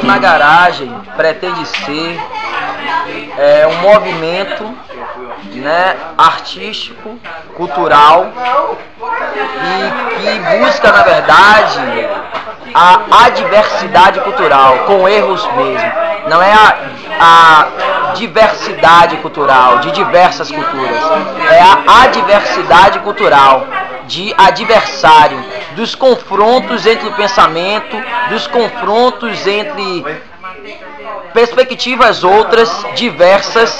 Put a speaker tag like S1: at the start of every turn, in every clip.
S1: na Garagem pretende ser um movimento, né, artístico, cultural, e que busca, na verdade, a adversidade cultural, com erros mesmo. Não é a diversidade cultural, de diversas culturas. É a adversidade cultural, de adversário, dos confrontos entre o pensamento, dos confrontos entre perspectivas outras, diversas,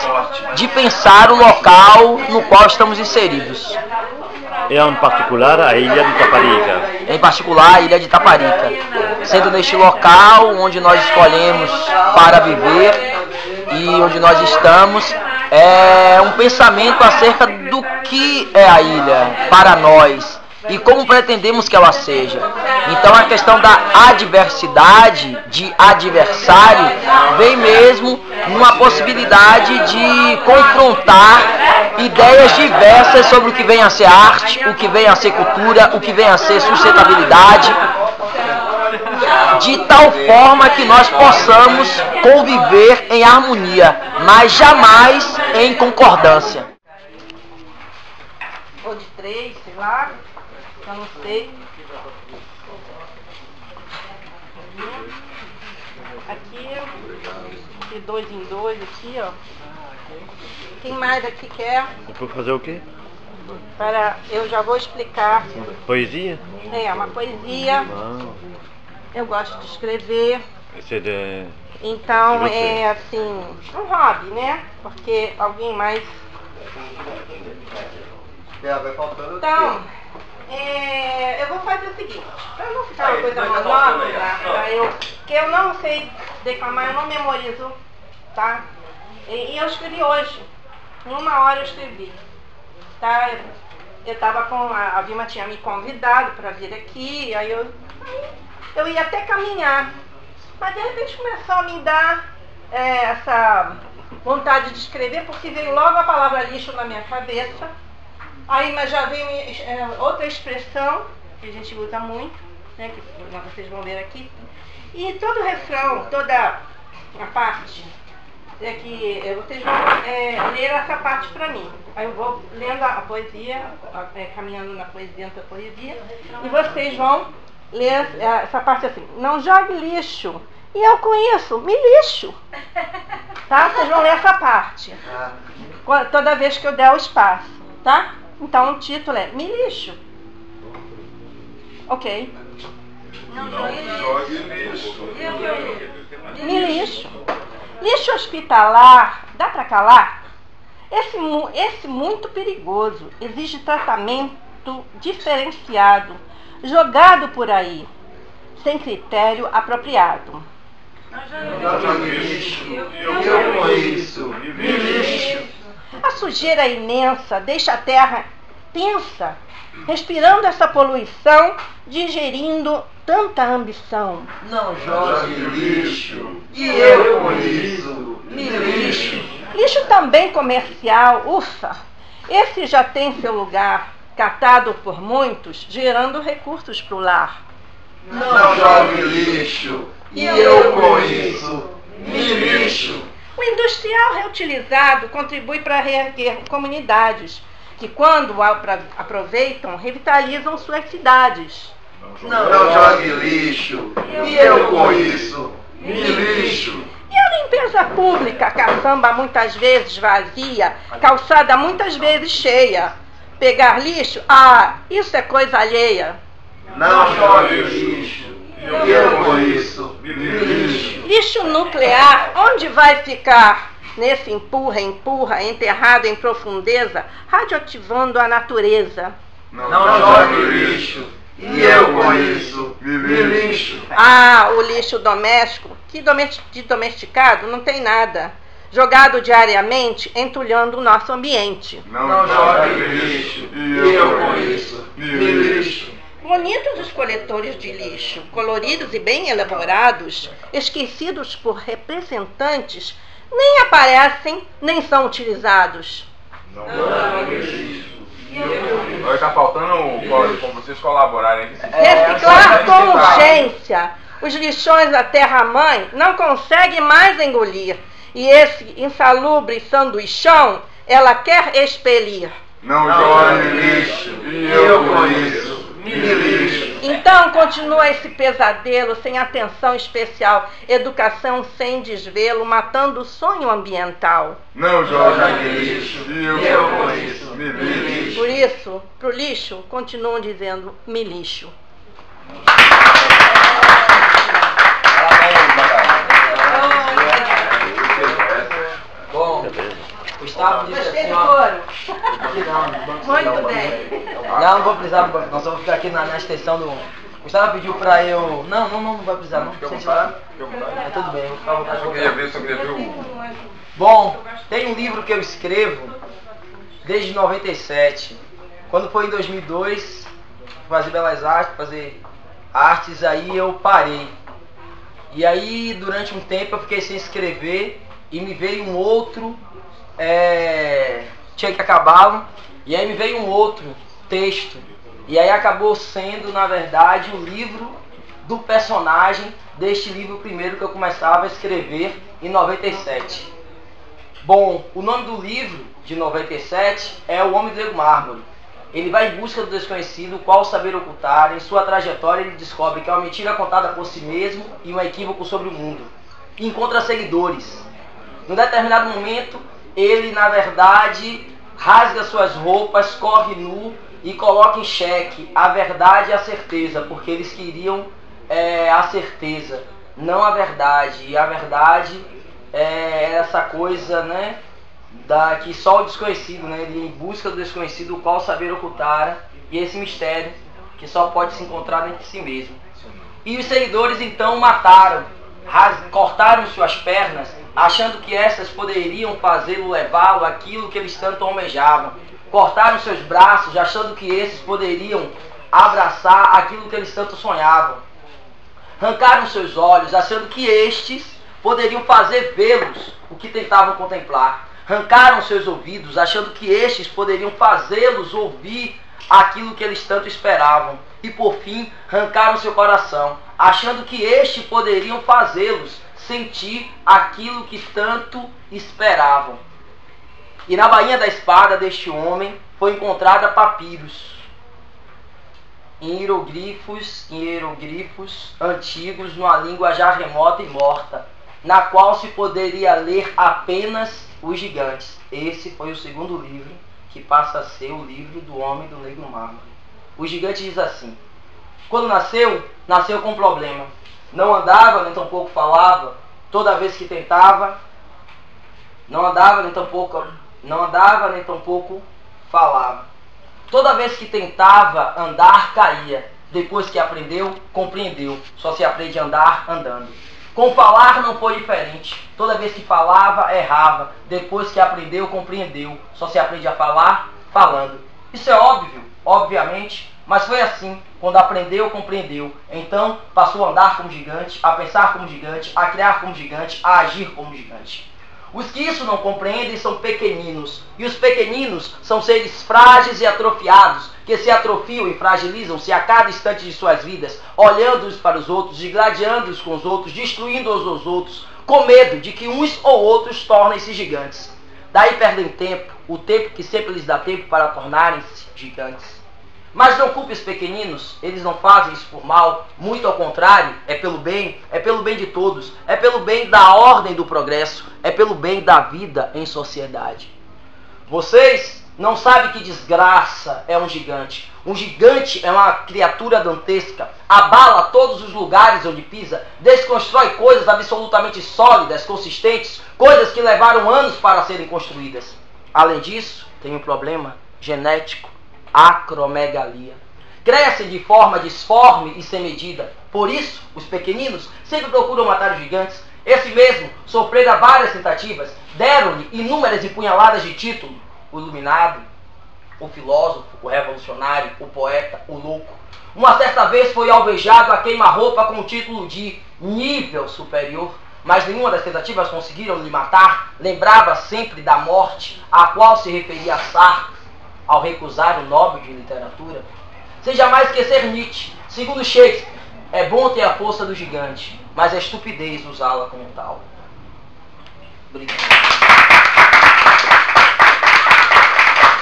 S1: de pensar o local no qual estamos inseridos.
S2: E em particular a Ilha de Taparica.
S1: Em particular a Ilha de Taparica, sendo neste local onde nós escolhemos para viver e onde nós estamos, é um pensamento acerca do que é a ilha para nós e como pretendemos que ela seja. Então a questão da adversidade, de adversário, vem mesmo numa possibilidade de confrontar ideias diversas sobre o que vem a ser arte, o que vem a ser cultura, o que vem a ser sustentabilidade, de tal forma que nós possamos conviver em harmonia, mas jamais em concordância.
S3: Ou de 3, sei lá, eu não sei. Aqui, de 2 em 2 aqui, ó. Quem mais aqui quer?
S2: Vou fazer o quê?
S3: Eu já vou explicar.
S2: Poesia?
S3: É, uma poesia. Eu gosto de escrever.
S2: Esse é de...
S3: Então é assim, um hobby, né? Porque alguém mais. Então, eu vou fazer o seguinte, para não ficar uma coisa monótona, que eu não sei declamar, eu não memorizo, tá? E eu escrevi hoje, em 1 hora eu escrevi, tá? Eu tava com, a Vilma tinha me convidado para vir aqui, aí eu ia até caminhar, mas de repente começou a me dar essa vontade de escrever, porque veio logo a palavra lixo na minha cabeça. Aí, mas já veio outra expressão que a gente usa muito, né, que vocês vão ver aqui. E todo o refrão, toda a parte, que vocês vão ler essa parte para mim. Aí eu vou lendo a poesia, caminhando na poesia, dentro da poesia, e vocês vão ler essa parte assim: não jogue lixo, e eu com isso me lixo. Tá? Vocês vão ler essa parte toda vez que eu der o espaço, tá? Então o título é Me Lixo. Ok.
S4: Não jogue lixo.
S3: Me lixo. Lixo hospitalar, dá pra calar? Esse muito perigoso, exige tratamento diferenciado, jogado por aí, sem critério apropriado.
S4: Não jogue lixo. Eu conheço. Me lixo.
S3: A sujeira imensa deixa a terra tensa, respirando essa poluição, digerindo tanta ambição.
S1: Não
S4: Jogue lixo. E eu conheço. Me lixo.
S3: Lixo também comercial, ufa, esse já tem seu lugar, catado por muitos, gerando recursos para o lar.
S4: Não jogue lixo. E eu conheço. Me lixo.
S3: O industrial reutilizado contribui para reerguer comunidades, que quando aproveitam, revitalizam suas cidades.
S4: Não jogue lixo. E eu conheço. Me lixo.
S3: E a limpeza pública, caçamba muitas vezes vazia, calçada muitas vezes cheia. Pegar lixo? Ah, isso é coisa alheia.
S4: Não jogue lixo. E eu conheço. Me lixo.
S3: Lixo nuclear, onde vai ficar? Nesse empurra, enterrado em profundeza, radioativando a natureza.
S4: Não jogue lixo. E eu conheço. Me lixo.
S3: Ah, o lixo doméstico, que de domesticado não tem nada. Jogado diariamente, entulhando o nosso ambiente.
S4: Não jogue lixo. E eu conheço. Me lixo.
S3: Bonitos os coletores de lixo, coloridos e bem elaborados, esquecidos por representantes, nem aparecem, nem são utilizados.
S4: Não jogue lixo.
S5: Está faltando como vocês colaborarem aqui.
S3: Reciclar com urgência, os lixões da terra-mãe não consegue mais engolir, e esse insalubre sanduichão ela quer expelir.
S4: Não jogue lixo, e eu com isso me lixo.
S3: Então continua esse pesadelo sem atenção especial, educação sem desvelo, matando o sonho ambiental.
S4: Não jogue lixo, e eu com isso me lixo.
S3: Por isso, pro lixo, continuam dizendo me lixo.
S1: Bom, Gustavo disse assim, ó. Aqui não,
S3: Muito bem.
S1: Não vou precisar do banco, não, só vou ficar aqui na extensão do. Gustavo pediu pra eu. Não vai precisar, não. Sem chorar. É tudo bem, vou ficar à vontade.
S4: Só queria ver o.
S1: Bom, tem um livro que eu escrevo desde 97. Quando foi em 2002, fazer belas artes, fazer artes, aí eu parei. E aí, durante um tempo, eu fiquei sem escrever e me veio um outro, tinha que acabá-lo, e aí me veio um outro texto. E aí acabou sendo, na verdade, o livro do personagem deste livro primeiro que eu começava a escrever em 97. Bom, o nome do livro de 97 é O Homem do Negro Mármore. Ele vai em busca do desconhecido, qual saber ocultar. Em sua trajetória ele descobre que é uma mentira contada por si mesmo e um equívoco sobre o mundo. E encontra seguidores. Num determinado momento, ele, na verdade, rasga suas roupas, corre nu e coloca em xeque a verdade e a certeza, porque eles queriam a certeza, não a verdade. E a verdade é essa coisa, né? Que só o desconhecido, né? Ele em busca do desconhecido, o qual saber ocultar, e esse mistério que só pode se encontrar dentro de si mesmo. E os seguidores então mataram, cortaram suas pernas, achando que essas poderiam fazê-lo levá-lo aquilo que eles tanto almejavam. Cortaram seus braços, achando que esses poderiam abraçar aquilo que eles tanto sonhavam. Arrancaram seus olhos, achando que estes poderiam fazer vê-los o que tentavam contemplar. Arrancaram seus ouvidos, achando que estes poderiam fazê-los ouvir aquilo que eles tanto esperavam. E por fim, arrancaram seu coração, achando que estes poderiam fazê-los sentir aquilo que tanto esperavam. E na bainha da espada deste homem foi encontrada papiros, em hieroglifos antigos, numa língua já remota e morta, na qual se poderia ler apenas os gigantes. Esse foi o segundo livro, que passa a ser o livro do Homem do Negro Mármore. O gigante diz assim: quando nasceu com um problema. Não andava, nem tampouco falava. Toda vez que tentava, não andava, nem tampouco falava. Toda vez que tentava andar, caía. Depois que aprendeu, compreendeu. Só se aprende a andar andando. Com falar não foi diferente. Toda vez que falava, errava. Depois que aprendeu, compreendeu. Só se aprende a falar falando. Isso é óbvio, obviamente, mas foi assim. Quando aprendeu, compreendeu. Então passou a andar como gigante, a pensar como gigante, a criar como gigante, a agir como gigante. Os que isso não compreendem são pequeninos. E os pequeninos são seres frágeis e atrofiados, que se atrofiam e fragilizam-se a cada instante de suas vidas, olhando-os para os outros, digladiando-os com os outros, destruindo-os aos outros, com medo de que uns ou outros tornem-se gigantes. Daí perdem tempo, o tempo que sempre lhes dá tempo para tornarem-se gigantes. Mas não culpe os pequeninos, eles não fazem isso por mal, muito ao contrário, é pelo bem de todos, é pelo bem da ordem do progresso, é pelo bem da vida em sociedade. Vocês não sabem que desgraça é um gigante. Um gigante é uma criatura dantesca, abala todos os lugares onde pisa, desconstrói coisas absolutamente sólidas, consistentes, coisas que levaram anos para serem construídas. Além disso, tem um problema genético: acromegalia. Cresce de forma disforme e sem medida. Por isso, os pequeninos sempre procuram matar os gigantes. Esse mesmo sofrera várias tentativas, deram-lhe inúmeras empunhaladas de título: o iluminado, o filósofo, o revolucionário, o poeta, o louco. Uma certa vez foi alvejado a queima-roupa com o título de nível superior, mas nenhuma das tentativas conseguiram lhe matar. Lembrava sempre da morte a qual se referia Sartre ao recusar o Nobel de Literatura. Sem jamais esquecer Nietzsche. Segundo Shakespeare, É bom ter a força do gigante, mas é estupidez usá-la como tal. Obrigado.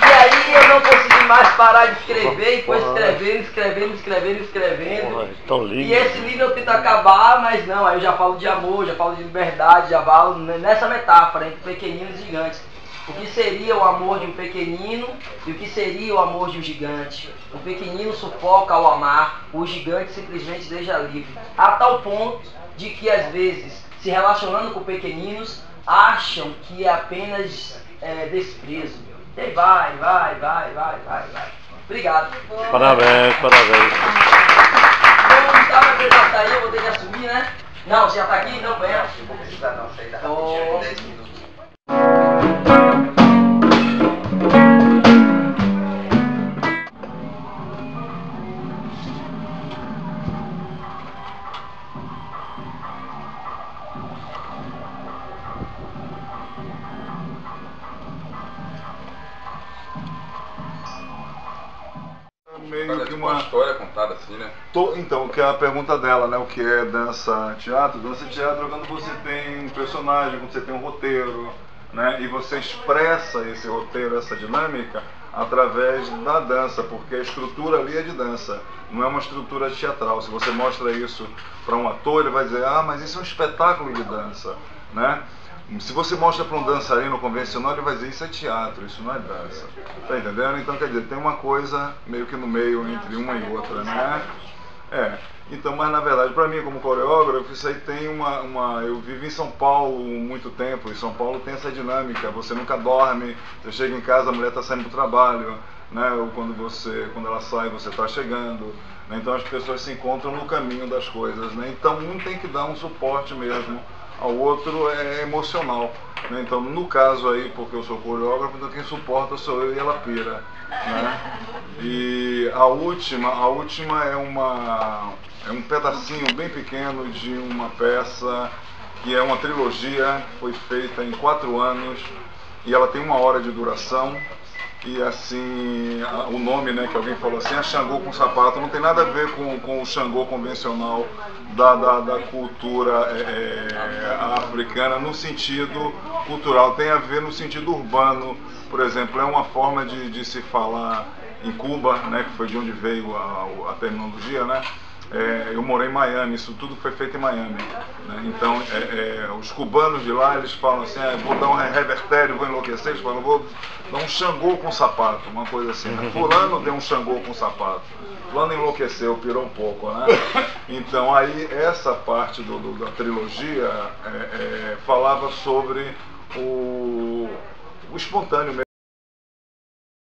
S1: E aí eu não consegui mais parar de escrever, e foi escrevendo.
S2: Tão lindo.
S1: E esse livro eu tento acabar, mas não, aí eu já falo de amor, já falo de liberdade, já falo nessa metáfora entre pequeninos e gigantes. O que seria o amor de um pequenino e o que seria o amor de um gigante? O pequenino sufoca ao amar, o gigante simplesmente deixa livre. A tal ponto de que às vezes, se relacionando com pequeninos, acham que é apenas desprezo. E vai. Obrigado.
S2: Parabéns.
S1: Vamos estar para tentar sair, eu vou ter que assumir, né? Não, você já está aqui? Não, venha.
S4: Não vou precisar não, sair da
S1: Oh.
S4: 10 minutos.
S5: Meio que
S6: uma história contada assim, né?
S5: Então, que é a pergunta dela, né? O que é dança-teatro? Dança-teatro é quando você tem um personagem, quando você tem um roteiro, né? E você expressa esse roteiro, essa dinâmica, através da dança, porque a estrutura ali é de dança, não é uma estrutura teatral. Se você mostra isso para um ator, ele vai dizer, ah, mas isso é um espetáculo de dança, né? Se você mostra para um dançarino convencional, ele vai dizer, isso é teatro, isso não é dança. Tá entendendo? Então, quer dizer, tem uma coisa meio que no meio entre uma e outra, né? Então, mas na verdade, para mim, como coreógrafo, isso aí tem eu vivi em São Paulo muito tempo, e São Paulo tem essa dinâmica, você nunca dorme, você chega em casa, a mulher está saindo para o trabalho, né? Ou quando ela sai, você está chegando, né? Então as pessoas se encontram no caminho das coisas, né? Então um tem que dar um suporte mesmo ao outro, é emocional, né? Então no caso aí, porque eu sou coreógrafo, então quem suporta sou eu e ela pira, né? E a última é um pedacinho bem pequeno de uma peça que é uma trilogia, foi feita em 4 anos e ela tem 1 hora de duração. E assim, o nome, né, que alguém falou assim, é Xangô com sapato, não tem nada a ver com o Xangô convencional da cultura africana no sentido cultural, tem a ver no sentido urbano. Por exemplo, é uma forma de se falar em Cuba, né, que foi de onde veio a terminologia, né? Eu morei em Miami, isso tudo foi feito em Miami, né? Então os cubanos de lá, eles falam assim, vou dar um revertério, vou enlouquecer, eles falam, vou dar um Xangô com sapato, uma coisa assim, né? Fulano deu um Xangô com sapato, fulano enlouqueceu, pirou um pouco, né? Então aí essa parte da trilogia falava sobre o espontâneo mesmo.